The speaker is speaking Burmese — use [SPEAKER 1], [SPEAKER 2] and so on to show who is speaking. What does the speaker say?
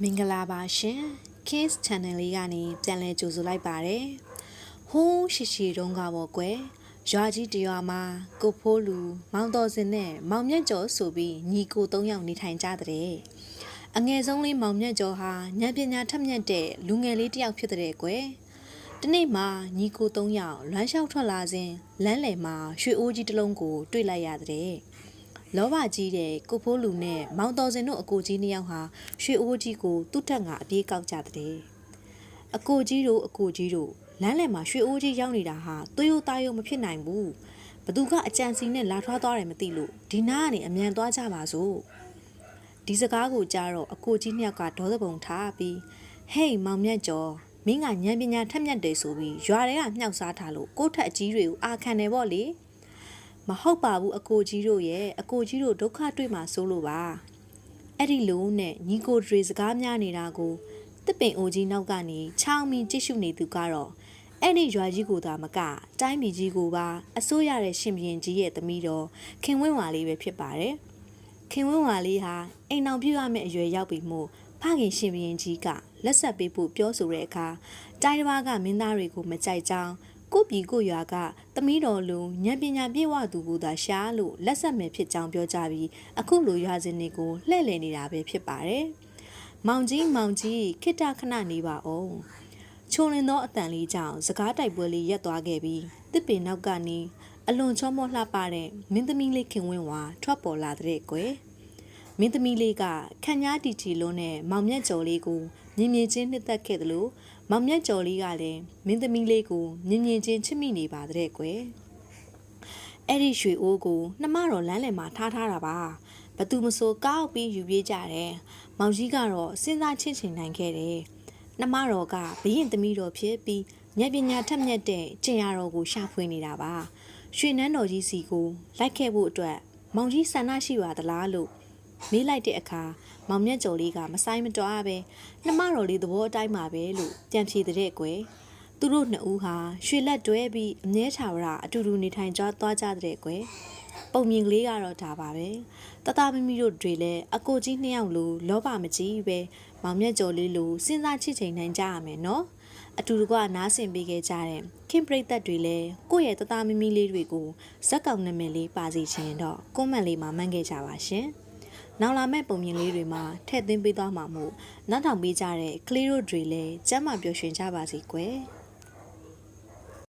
[SPEAKER 1] မင်္ဂလာပါရှင် Kids Channel လေးကနေပြန်လည်ကြိုဆိုလိုက်ပါတယ်ဟိုးရှိရှိတုန်းကပေါ့ကွယ်ရွာကြီးတရွာမှာကိုဖိုးလူမောင်တော်စင်နဲ့မောင်မြတ်ကျော်ဆိုပြီးညီကို၃ယောက်နေထိုင်ကြတဲ့အငယ်ဆုံးလေးမောင်မြတ်ကျော်ဟာဉာဏ်ပညာထက်မြက်တဲ့လူငယ်လေးတစ်ယောက်ဖြစ်တဲ့ကွယ်တနေ့မှာညီကို၃ယောက်လွမ်းလျှောက်ထွက်လာစဉ်လမ်းလယ်မှာရွှေအိုးကြီးတစ်လုံးကိုတွေ့လိုက်ရတဲ့လောဘကြီးတဲ့ကိုဖိုးလူနဲ့မောင်တော်စင်တို့အကိုကြီးနှစ်ယောက်ဟာရွှေအိုးကြီးကိုသူ့ထက်ကအပြေးကောက်ကြတဲ့အကိုကြီးတို့လမ်းလယ်မှာရွှေအိုးကြီးရောက်နေတာဟာသွေးရိုးသားရိုးမဖြစ်နိုင်ဘူးဘသူကအကြံစီနဲ့လာထွားသွားတယ်မသိလို့ဒီနားကနေအမြန်သွားကြပါစို့ဒီစကားကိုကြားတော့အကိုကြီးနှစ်ယောက်ကဒေါသပုံထားပြီးဟေးမောင်မြတ်ကျော်မင်းကဉာဏ်ပညာထက်မြက်တယ်ဆိုပြီးရွာထဲကမြှောက်စားထားလို့ကိုယ့်ထက်အကြီးတွေကိုအာခံတယ်ပေါ့လေမဟုတ်ပါဘူးအကိုကြီးတို့ဒုက္ခတွေ့မှာစိုးလို့ပါအဲ့ဒီလိုနဲ့ညီကိုတွေစကားများနေတာကိုတစ်ပင်အိုကြီးနောက်ကနေချောင်းမီကြည့်ရှုနေသူကတော့အဲ့ဒီရွာကြီးကိုသာမကတိုင်းပြည်ကြီးကိုပါအစိုးရတဲ့ရှင်ဘရင်ကြီးရဲ့သမီးတော်ခင်ဝင်းဝါလေးပဲဖြစ်ပါတယ်ခင်ဝင်းဝါလေးဟာအိမ်အောင်ပြုရမယ့်အရွယ်ရောက်ပြီမို့ဖခင်ရှင်ဘရင်ကြီးကလက်ဆက်ပေးဖို့ပြောဆိုတဲ့အခါတိုင်းတစ်ပါးကမင်းသားတွေကိုမကြိုက်ကြောင်းကိုပြည်ကိုရွာကသမီးတော်လူဉာဏ်ပညာပြည့်ဝသူကိုသာရှားလို့လက်ဆက်မယ်ဖြစ်ကြောင်းပြောကြပြီးအခုလိုရွာစဉ်တွေကိုလှည့်လည်နေတာပဲဖြစ်ပါတယ်။မောင်ကြီးခိတ္တခဏနေပါအောင်။ချိုလင်းသောအတန်လေးကြောင့်စကားတိုက်ပွဲလေးရက်သွားခဲ့ပြီးတစ်ပင်နောက်ကနေအလွန်ချောမောလှပတဲ့မင်းသမီးလေးခင်ဝင်းဝါထွက်ပေါ်လာတဲ့ကွယ်။မင်းသမီးလေးကခန့်ညားတီတီလုံးနဲ့မောင်မြတ်ကျော်လေးကိုမြင်မြင်ချင်းနှစ်သက်ခဲ့တယ်လို့မောင်မြတ်ကျော်လေးကလည်းမင်းသမီးလေးကိုမြင်မြင်ချင်းချစ်မိနေပါတဲ့ကွယ်အဲ့ဒီရွှေအိုးကိုနှမတော်လမ်းလည်မှာထားတာပါဘသူမဆိုကောက်ပြီးယူပြေးကြတယ်မောင်ကြီးကတော့စဉ်းစားချင့်ချင်နိုင်ခဲ့တယ်နှမတော်ကဘရင်သမီးတော်ဖြစ်ပြီးဉာဏ်ပညာထက်မြက်တဲ့ကျင်ရတော်ကိုရှာဖွေနေတာပါရွှေနန်းတော်ကြီးစီကိုလိုက်ခဲ့ဖို့အတွက်မောင်ကြီးဆန္ဒရှိပါသလားလို့မေးလိုက်တဲ့အခါမောင်မြတ်ကျော်လေးကမဆိုင်မတော်ပဲနှမတော်လေးသဘောအတိုင်းပါပဲလို့ပြန်ဖြေတဲ့ကွယ်သူတို့နှစ်ဦးဟာရွှေလက်တွဲပြီးအမြဲထာဝရအတူတူနေထိုင်ကြသွားကြတဲ့ကွယ်ပုံမြင်ကလေးကတော့ဒါပါပဲတသားမမီတို့တွေလည်းအကိုကြီးနှစ်ယောက်လိုလောဘမကြီးပဲမောင်မြတ်ကျော်လေးလိုစဉ်းစားချစ်ချိန်နိုင်ကြရမယ်နော်အတူတကွနားဆင်ပေးခဲ့ကြတဲ့ခင်ပရိသတ်တွေလည်းကိုယ့်ရဲ့တသားမမီလေးတွေကိုဇက်ကောင်နာမည်လေးပါစီခြင်းတော့ကွန်မန့်လေးမှာမှန်းခဲ့ကြပါရှင်နောက်လာမဲ့ပုံမြင်လေးတွေမှာထည့်သွင်းပေးသွားမှာမို့နောက်ထောင်ပေးကြတဲ့ကလေးတို့တွေလည်းကျမ်းမာပျော်ရွှင်ကြပါစေကွယ်